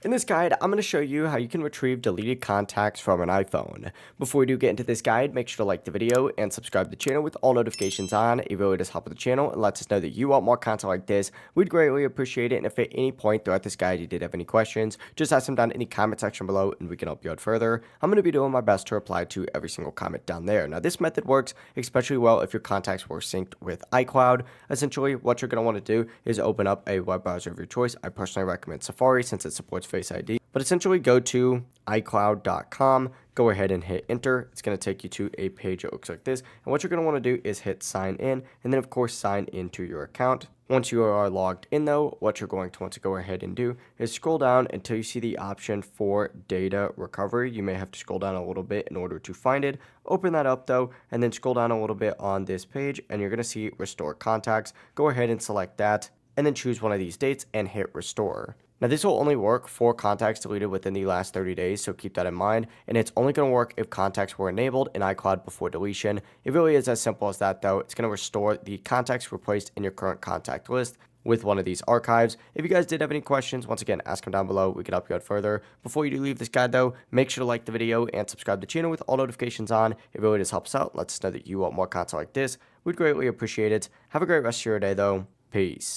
In this guide, I'm going to show you how you can retrieve deleted contacts from an iPhone. Before we do get into this guide, make sure to like the video and subscribe to the channel with all notifications on. It really does help with the channel and lets us know that you want more content like this. We'd greatly appreciate it, and if at any point throughout this guide you did have any questions, just ask them down in the comment section below and we can help you out further. I'm going to be doing my best to reply to every single comment down there. Now, this method works especially well if your contacts were synced with iCloud. Essentially, what you're going to want to do is open up a web browser of your choice. I personally recommend Safari since it supports Face ID. But essentially, go to icloud.com, go ahead and hit enter. It's going to take you to a page that looks like this. And what you're going to want to do is hit sign in, and then of course sign into your account. Once you are logged in though, what you're going to want to go ahead and do is scroll down until you see the option for data recovery. You may have to scroll down a little bit in order to find it. Open that up though, and then scroll down a little bit on this page, and you're going to see restore contacts. Go ahead and select that, and then choose one of these dates and hit restore. Now, this will only work for contacts deleted within the last 30 days, so keep that in mind. And it's only going to work if contacts were enabled in iCloud before deletion. It really is as simple as that, though. It's going to restore the contacts replaced in your current contact list with one of these archives. If you guys did have any questions, once again, ask them down below. We can help you out further. Before you do leave this guide, though, make sure to like the video and subscribe to the channel with all notifications on. It really does help us out. Lets us know that you want more content like this. We'd greatly appreciate it. Have a great rest of your day, though. Peace.